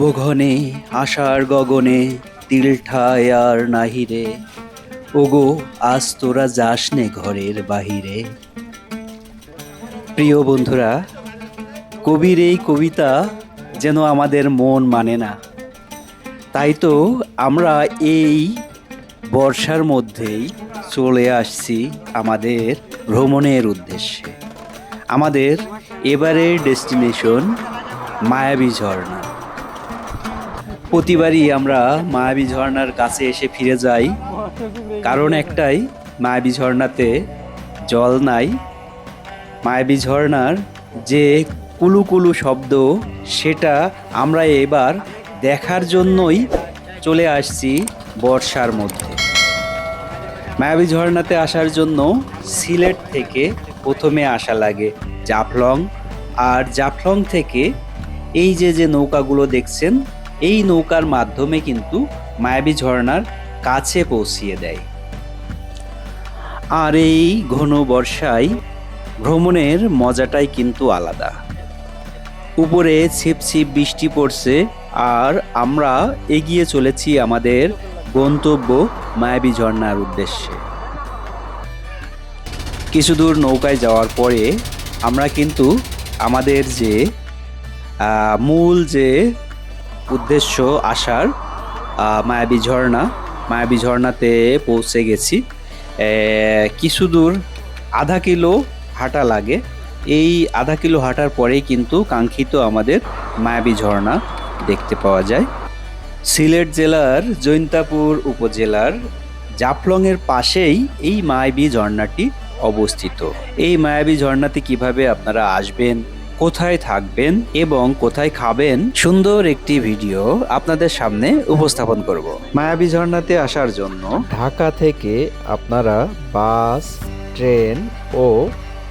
নবঘনে আশার গগনে তিল ঠায় আর নাহিরে, ওগো আজ তোরা যাস নে ঘরের বাহিরে। প্রিয় বন্ধুরা, কবির এই কবিতা যেন আমাদের মন মানে না। তাই তো আমরা এই বর্ষার মধ্যেই চলে আসছি আমাদের ভ্রমণের উদ্দেশ্যে। আমাদের এবারের ডেস্টিনেশন মায়াবী ঝর্ণা। প্রতিবারই আমরা মায়াবী ঝর্ণার কাছে এসে ফিরে যাই, কারণ একটাই, মায়াবী ঝর্ণাতে জল নাই। মায়াবী ঝর্ণার যে কুলু কুলু শব্দ, সেটা আমরা এবার দেখার জন্যই চলে আসছি বর্ষার মধ্যে। মায়াবী ঝর্ণাতে আসার জন্য সিলেট থেকে প্রথমে আসা লাগে জাফলং, আর জাফলং থেকে এই যে নৌকাগুলো দেখছেন, এই নৌকার মাধ্যমে কিন্তু মায়াবী ঝর্ণার কাছে পৌঁছিয়ে দেয়। আর এই ঘন বর্ষায় ভ্রমণের মজাটাই কিন্তু আলাদা। উপরে ছিপছিপ বৃষ্টি পড়ছে, আর আমরা এগিয়ে চলেছি আমাদের গন্তব্য মায়াবী ঝর্ণার উদ্দেশ্যে। কিছু দূর নৌকায় যাওয়ার পরে আমরা কিন্তু আমাদের যে মূল যে উদ্দেশ্য আসার মায়াবী ঝর্ণাতে পৌঁছে গেছি। কিছু দূর আধা কিলো হাঁটা লাগে। এই আধা কিলো হাঁটার পরেই কিন্তু কাঙ্ক্ষিত আমাদের মায়াবী ঝর্ণা দেখতে পাওয়া যায়। সিলেট জেলার জৈন্তাপুর উপজেলার জাফলংয়ের পাশেই এই মায়াবী ঝর্ণাটি অবস্থিত। এই মায়াবী ঝর্ণাতে কিভাবে আপনারা আসবেন, কোথায় থাকবেন এবং কোথায় খাবেন, সুন্দর একটি ভিডিও আপনাদের সামনে উপস্থাপন করব। মায়াবী ঝর্ণাতে আসার জন্য ঢাকা থেকে আপনারা বাস, ট্রেন ও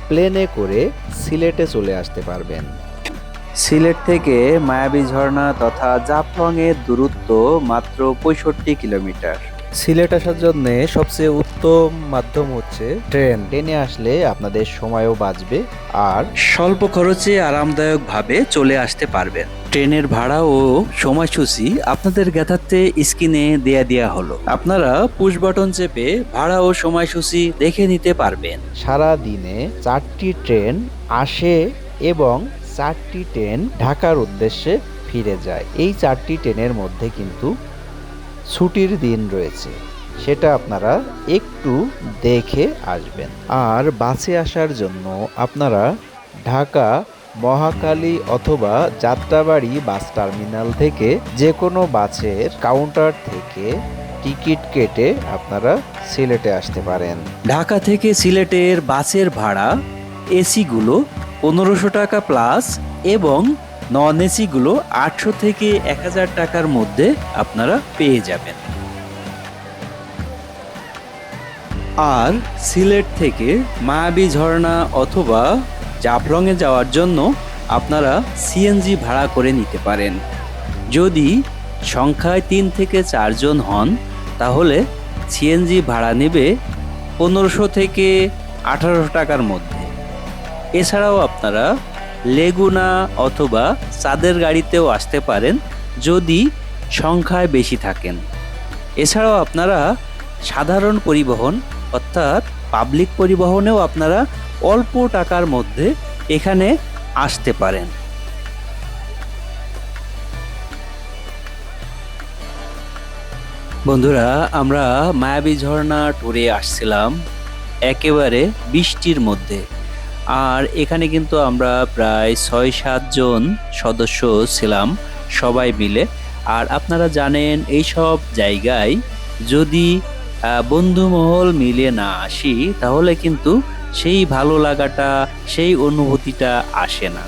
প্লেনে করে সিলেটে চলে আসতে পারবেন। সিলেট থেকে মায়াবী ঝর্ণা তথা জাফলংয়ের দূরত্ব মাত্র 65 কিলোমিটার। সিলেট আসার জন্য সবচেয়ে উত্তম মাধ্যম হচ্ছে ট্রেন। ট্রেনে আসলে আপনাদের সময়ও বাঁচবে আর স্বল্প খরচে আরামদায়কভাবে চলে আসতে পারবেন। ট্রেনের ভাড়া ও সময়সূচি আপনাদের জ্ঞাতার্থে স্ক্রিনে দেয়া হলো। আপনারা পুশ বাটন চেপে ভাড়া ও সময়সূচি দেখে নিতে পারবেন। সারা দিনে 4টি ট্রেন আসে এবং 4টি ট্রেন ঢাকার উদ্দেশ্যে ফিরে যায়। এই 4টি ট্রেনের মধ্যে কিন্তু ছুটির দিন রয়েছে, সেটা আপনারা একটু দেখে আসবেন। আর বাসে আসার জন্য আপনারা ঢাকা মহাখালী অথবা যাত্রাবাড়ি বাস টার্মিনাল থেকে যে কোনো বাসের কাউন্টার থেকে টিকিট কেটে আপনারা সিলেটে আসতে পারেন। ঢাকা থেকে সিলেটের বাসের ভাড়া এসিগুলো 1500 টাকা প্লাস এবং নন এসিগুলো 800 থেকে 1000 টাকার মধ্যে আপনারা পেয়ে যাবেন। আর সিলেট থেকে মায়াবী ঝর্ণা অথবা জাফলংয়ে যাওয়ার জন্য আপনারা সিএনজি ভাড়া করে নিতে পারেন। যদি সংখ্যায় 3 থেকে 4 জন হন, তাহলে সিএনজি ভাড়া নেবে 1500 থেকে 1800 টাকার মধ্যে। এছাড়াও আপনারা লেগুনা অথবা চাঁদের গাড়িতেও আসতে পারেন যদি সংখ্যায় বেশি থাকেন। এছাড়াও আপনারা সাধারণ পরিবহন অর্থাৎ পাবলিক পরিবহনেও আপনারা অল্প টাকার মধ্যে এখানে আসতে পারেন। বন্ধুরা, আমরা মায়াবী ঝর্ণা ট্যুরে আসছিলাম একেবারে বৃষ্টির মধ্যে। আর এখানে কিন্তু আমরা প্রায় 6-7 জন সদস্য ছিলাম সবাই মিলে। আর আপনারা জানেন, এইসব জায়গায় যদি বন্ধুমহল মিলে না আসি, তাহলে কিন্তু সেই ভালো লাগাটা, সেই অনুভূতিটা আসে না।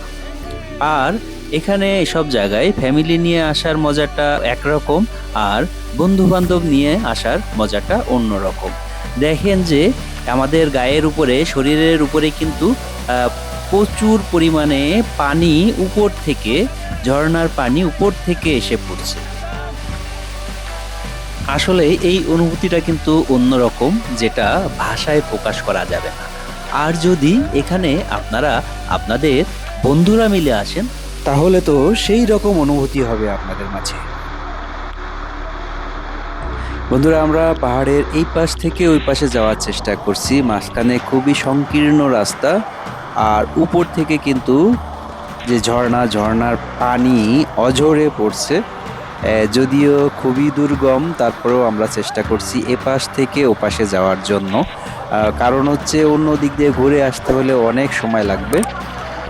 আর এখানে এসব জায়গায় ফ্যামিলি নিয়ে আসার মজাটা একরকম, আর বন্ধু বান্ধব নিয়ে আসার মজাটা অন্যরকম। দেখেন যে আমাদের গায়ের উপরে, শরীরের উপরে কিন্তু প্রচুর পরিমাণে পানি উপর থেকে, ঝর্ণার পানি উপর থেকে এসে পড়ছে। আসলে এই অনুভূতিটা কিন্তু অন্যরকম, যেটা ভাষায় প্রকাশ করা যাবে না। আর যদি এখানে আপনারা আপনাদের বন্ধুরা মিলে আসেন, তাহলে তো সেই রকম অনুভূতি হবে আপনাদের মাঝে। বন্ধুরা, আমরা পাহাড়ের এই পাশ থেকে ওই পাশে যাওয়ার চেষ্টা করছি। মাঝখানে খুবই সংকীর্ণ রাস্তা, আর উপর থেকে কিন্তু যে ঝর্ণার পানি অঝরে পড়ছে। যদিও খুবই দুর্গম, তারপরেও আমরা চেষ্টা করছি এপাশ থেকে ওপাশে যাওয়ার জন্য। কারণ হচ্ছে অন্য দিক দিয়ে ঘুরে আসতে হলে অনেক সময় লাগবে।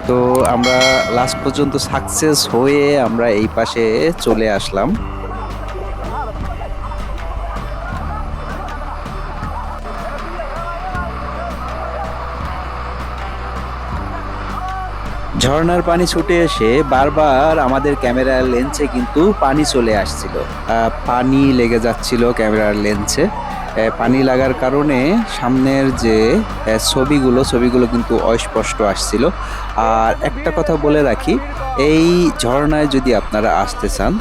তো আমরা লাস্ট পর্যন্ত সাকসেস হয়ে আমরা এই পাশে চলে আসলাম। ঝর্ণার পানি ছুটে এসে বারবার আমাদের ক্যামেরার লেন্সে কিন্তু পানি চলে আসছিল, পানি লেগে যাচ্ছিল ক্যামেরার লেন্সে। পানি লাগার কারণে সামনের যে ছবিগুলো কিন্তু অস্পষ্ট আসছিল। আর একটা কথা বলে রাখি, এই ঝর্ণায় যদি আপনারা আসতে চান,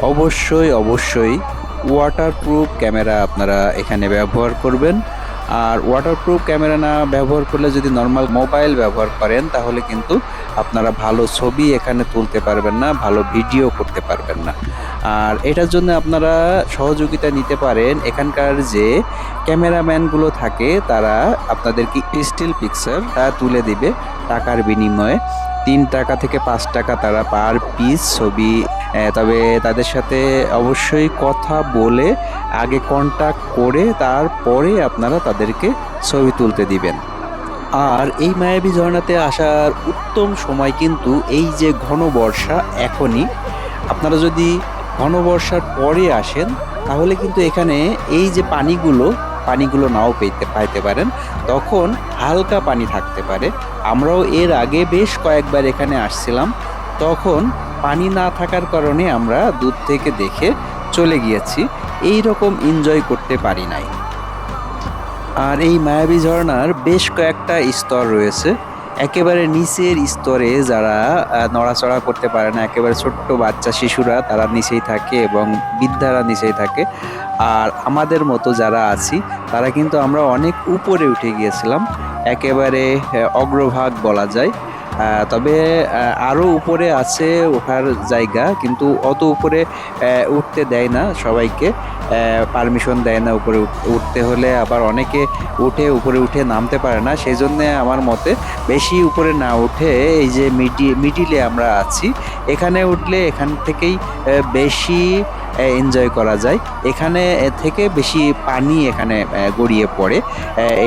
অবশ্যই ওয়াটারপ্রুফ ক্যামেরা আপনারা এখানে ব্যবহার করবেন। আর ওয়াটারপ্রুফ ক্যামেরা না ব্যবহার করলে যদি নর্মাল মোবাইল ব্যবহার করেন, তাহলে কিন্তু আপনারা ভালো ছবি এখানে তুলতে পারবেন না, ভালো ভিডিও করতে পারবেন না। আর এটার জন্য আপনারা সহযোগিতা নিতে পারেন, এখানকার যে ক্যামেরাম্যানগুলো থাকে তারা আপনাদেরকে স্টিল পিকচার তুলে দিবে টাকার বিনিময়ে। 3 টাকা থেকে 5 টাকা তারা পার পিস ছবি। তবে তাদের সাথে অবশ্যই কথা বলে আগে কন্ট্যাক্ট করে তারপরে আপনারা তাদেরকে ছবি তুলতে দিবেন। আর এই মায়াবী ঝর্ণাতে আসার উত্তম সময় কিন্তু এই যে ঘন বর্ষা এখনই। আপনারা যদি ঘন বর্ষার পরে আসেন, তাহলে কিন্তু এখানে এই যে পানিগুলো নাও পাইতে পারেন, তখন হালকা পানি থাকতে পারে। আমরাও এর আগে বেশ কয়েকবার এখানে আসছিলাম, তখন পানি না থাকার কারণে আমরা দূর থেকে দেখে চলে গিয়েছি, এই রকম এনজয় করতে পারি নাই। আর এই মায়াবী ঝর্ণার বেশ কয়েকটা স্তর রয়েছে। একেবারে নিচের স্তরে যারা নড়াচড়া করতে পারে না, একেবারে ছোট্ট বাচ্চা শিশুরা তারা নিচেই থাকে এবং বৃদ্ধারা নিচেই থাকে। আর আমাদের মতো যারা আছি তারা কিন্তু আমরা অনেক উপরে উঠে গিয়েছিলাম, একেবারে অগ্রভাগ বলা যায়। তবে আরও উপরে আছে ওঠার জায়গা, কিন্তু অত উপরে উঠতে দেয় না সবাইকে, পারমিশন দেয় না। উপরে উঠতে হলে আবার অনেকে উপরে উঠে নামতে পারে না, সেই জন্যে আমার মতে বেশি উপরে না উঠে এই যে মিডিলে আমরা আছি, এখানে উঠলে এখান থেকেই বেশি এনজয় করা যায়। এখানে থেকে বেশি পানি এখানে গড়িয়ে পড়ে,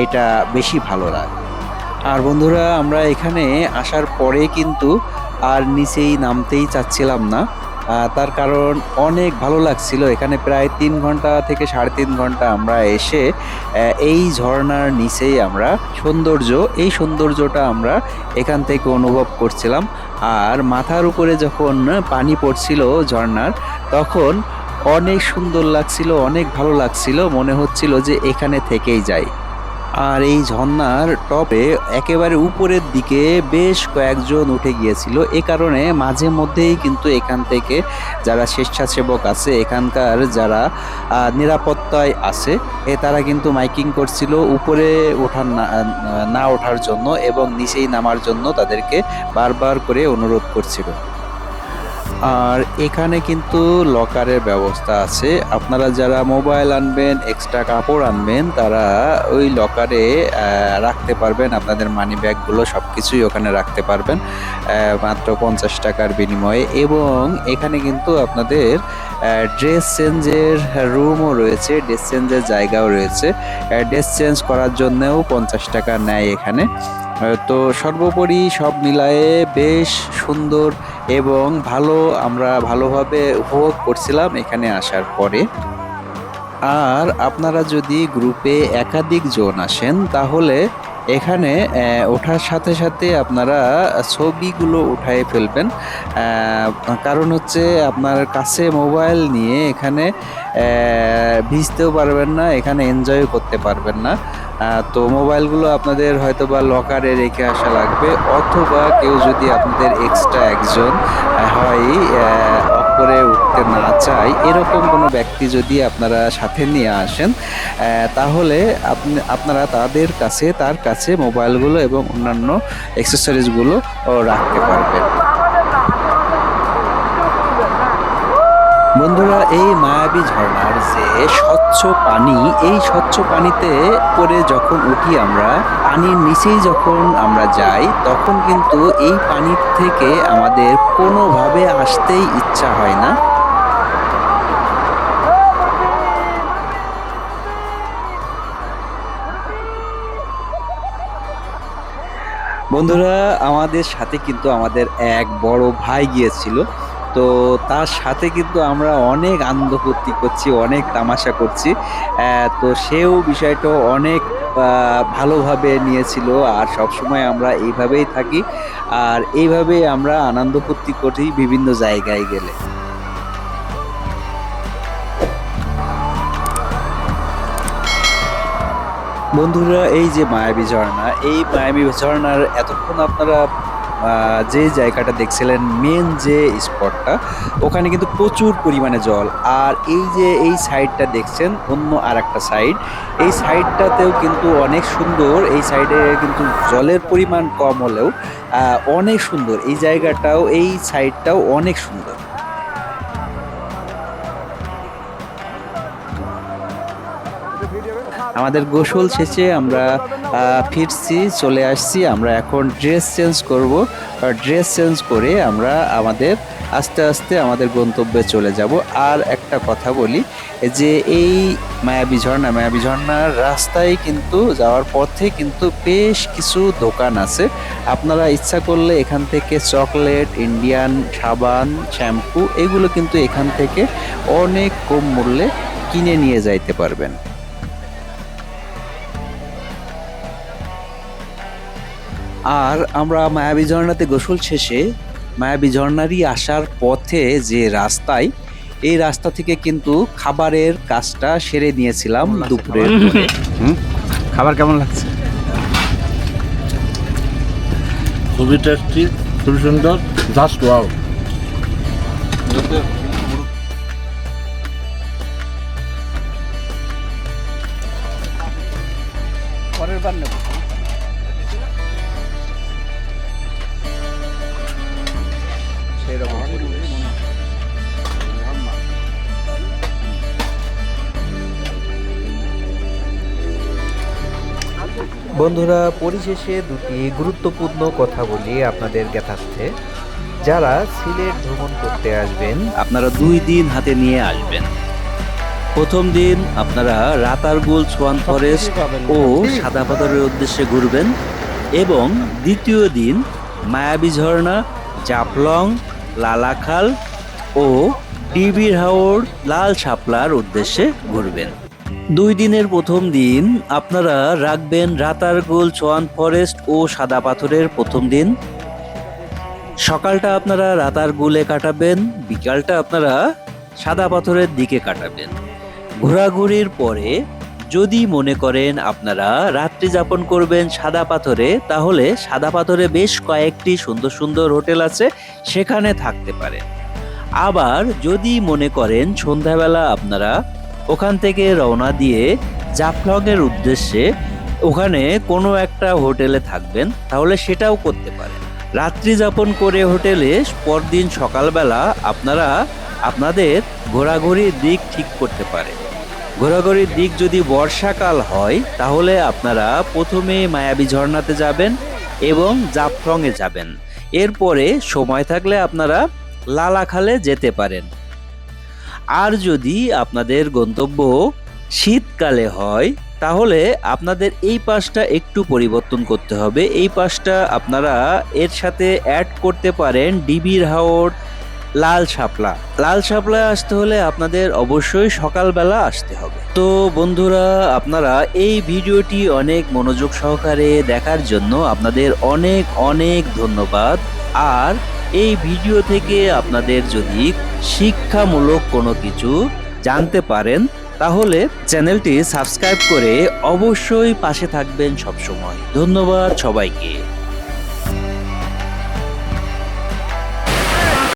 এটা বেশি ভালো লাগে। আর বন্ধুরা, আমরা এখানে আসার পরে কিন্তু আর নিচেই নামতেই চাচ্ছিলাম না। তার কারণ অনেক ভালো লাগছিল। এখানে প্রায় 3 ঘন্টা থেকে 3.5 ঘন্টা আমরা এসে এই ঝর্ণার নিচেই আমরা এই সৌন্দর্যটা আমরা এখান থেকে অনুভব করছিলাম। আর মাথার উপরে যখন পানি পড়ছিল ঝর্ণার, তখন অনেক সুন্দর লাগছিল, অনেক ভালো লাগছিল, মনে হচ্ছিল যে এখানে থেকেই যাই। আর এই ঝর্ণার টপে একেবারে উপরের দিকে বেশ কয়েকজন উঠে গিয়েছিল, এ কারণে মাঝে মধ্যেই কিন্তু এখান থেকে যারা স্বেচ্ছাসেবক আছে, এখানকার যারা নিরাপত্তায় আছে, তারা কিন্তু মাইকিং করছিল উপরে না ওঠার জন্য এবং নিচেই নামার জন্য তাদেরকে বারবার করে অনুরোধ করছিল। আর এখানে কিন্তু লকারের ব্যবস্থা আছে। আপনারা যারা মোবাইল আনবেন, এক্সট্রা কাপড় আনবেন, তারা ওই লকারে রাখতে পারবেন। আপনাদের মানি ব্যাগগুলো সব কিছুই ওখানে রাখতে পারবেন মাত্র 50 টাকার বিনিময়ে। এবং এখানে কিন্তু আপনাদের ড্রেস চেঞ্জের রুমও রয়েছে, ড্রেস চেঞ্জের জায়গাও রয়েছে। ড্রেস চেঞ্জ করার জন্যও 50 টাকা নেয় এখানে। তো সর্বোপরি সব মিলায়ে বেশ সুন্দর এবং আমরা ভালোভাবে উপভোগ করছিলাম এখানে আসার পরে। আর আপনারা যদি গ্রুপে একাধিক জন আসেন, তাহলে এখানে ওঠার সাথে সাথে আপনারা ছবিগুলো উঠায়ে ফেলবেন। কারণ হচ্ছে আপনার কাছে মোবাইল নিয়ে এখানে ভিজতেও পারবেন না, এখানে এনজয় করতে পারবেন না। তো মোবাইলগুলো আপনাদের হয়তো বা লকারে রেখে আসা লাগবে, অথবা কেউ যদি আপনাদের এক্সট্রা একজন হয় করে উঠতে না চায়, এরকম কোনো ব্যক্তি যদি আপনারা সাথে নিয়ে আসেন, তাহলে আপনারা তার কাছে মোবাইলগুলো এবং অন্যান্য অ্যাক্সেসরিজগুলো রাখতে পারবেন। বন্ধুরা, এই মায়াবী ঝর্ণার যে স্বচ্ছ পানি, এই স্বচ্ছ পানিতে করে যখন উঠি আমরা, পানির নিচেই যখন আমরা যাই, তখন কিন্তু এই পানির থেকে আমাদের কোনোভাবে আসতেই ইচ্ছা হয় না। বন্ধুরা, আমাদের সাথে কিন্তু আমাদের এক বড় ভাই গিয়েছিল। তো তার সাথে কিন্তু আমরা অনেক আনন্দ ফুর্তি করছি, অনেক তামাশা করছি। তো সেও বিষয়টা অনেক ভালোভাবে নিয়েছিল। আর সবসময় আমরা এইভাবেই থাকি, আর এইভাবেই আমরা আনন্দ ফুর্তি করি বিভিন্ন জায়গায় গেলে। বন্ধুরা, এই যে মায়াবী ঝর্ণা, এই মায়াবী ঝর্ণার এতক্ষণ আপনারা যে জায়গাটা দেখছিলেন, মেন যে স্পটটা, ওখানে কিন্তু প্রচুর পরিমাণে জল। আর এই যে এই সাইডটা দেখছেন, অন্য আর একটা সাইড, এই সাইডটাতেও কিন্তু অনেক সুন্দর। এই সাইডে কিন্তু জলের পরিমাণ কম হলেও অনেক সুন্দর। এই জায়গাটাও, এই সাইডটাও অনেক সুন্দর। আমাদের গোসল শেষে আমরা ফিরছি, চলে আসছি। আমরা এখন ড্রেস চেঞ্জ করব। ড্রেস চেঞ্জ করে আমরা আস্তে আস্তে আমাদের গন্তব্যে চলে যাব। আর একটা কথা বলি যে এই মায়াবী ঝর্ণার রাস্তায় কিন্তু যাওয়ার পথে কিন্তু বেশ কিছু দোকান আছে। আপনারা ইচ্ছা করলে এখান থেকে চকলেট, ইন্ডিয়ান সাবান, শ্যাম্পু, এগুলো কিন্তু এখান থেকে অনেক কম মূল্যে কিনে নিয়ে যাইতে পারবেন। আর আমরা মায়াবী ঝর্ণাতে গোসল শেষে মায়াবী ঝর্ণারই আসার পথে যে রাস্তায়, এই রাস্তা থেকে কিন্তু খাবারের কাজটা সেরে নিয়েছিলাম দুপুরের পরে। খাবার কেমন লাগছে? খুবই টেস্টি, খুবই সুন্দর, জাস্ট ওয়াও। পরের বার নেব। বন্ধুরা, পরিশেষে দুটি গুরুত্বপূর্ণ কথা বলি আপনাদের জ্ঞাতার্থে। যারা সিলেট ভ্রমণ করতে আসবেন, আপনারা 2 দিন হাতে নিয়ে আসবেন। প্রথম দিন আপনারা রাতারগুল সোয়ান ফরেস্ট ও সাদা পাথরের উদ্দেশ্যে ঘুরবেন, এবং দ্বিতীয় দিন মায়াবী ঝর্ণা, জাফলং, লালাখাল ও ডিবির হাওর, লাল শাপলার উদ্দেশ্যে ঘুরবেন। 2 দিনের প্রথম দিন আপনারা রাখবেন রাতারগুল সোয়ান ফরেস্ট ও সাদা পাথরের প্রথম দিন। সকালটা আপনারা রাতারগুলে কাটাবেন, বিকালটা আপনারা সাদা পাথরের দিকে কাটাবেন। ঘোরাঘুরির পরে যদি মনে করেন আপনারা রাত্রি যাপন করবেন সাদা পাথরে, তাহলে সাদা পাথরে বেশ কয়েকটি সুন্দর সুন্দর হোটেল আছে, সেখানে থাকতে পারেন। আবার যদি মনে করেন সন্ধ্যাবেলা আপনারা ওখান থেকে রওনা দিয়ে জাফলংয়ের উদ্দেশ্যে ওখানে কোনো একটা হোটেলে থাকবেন, তাহলে সেটাও করতে পারেন। রাত্রি যাপন করে হোটেলে পরদিন সকালবেলা আপনারা আপনাদের ঘোরাঘুরির দিক ঠিক করতে পারেন। ঘোরাঘুরির দিক যদি বর্ষাকাল হয়, তাহলে আপনারা প্রথমে মায়াবী ঝর্ণাতে যাবেন এবং জাফলংয়ে যাবেন। এরপরে সময় থাকলে আপনারা লালাখালে যেতে পারেন। আর যদি আপনাদের গন্তব্য শীতকালে হয়, তাহলে আপনাদের এই পাসটা একটু পরিবর্তন করতে হবে। এই পাসটা আপনারা এর সাথে অ্যাড করতে পারেন ডিবির হাওর, লাল শাপলা আসতে হলে আপনাদের অবশ্যই সকালবেলা আসতে হবে। তো বন্ধুরা, আপনারা এই ভিডিওটি অনেক মনোযোগ সহকারে দেখার জন্য আপনাদের অনেক অনেক ধন্যবাদ। আর এই ভিডিও থেকে আপনাদের যদি শিক্ষামূলক কোনো কিছু জানতে পারেন, তাহলে চ্যানেলটি সাবস্ক্রাইব করে অবশ্যই পাশে থাকবেন সবসময়। ধন্যবাদ সবাইকে।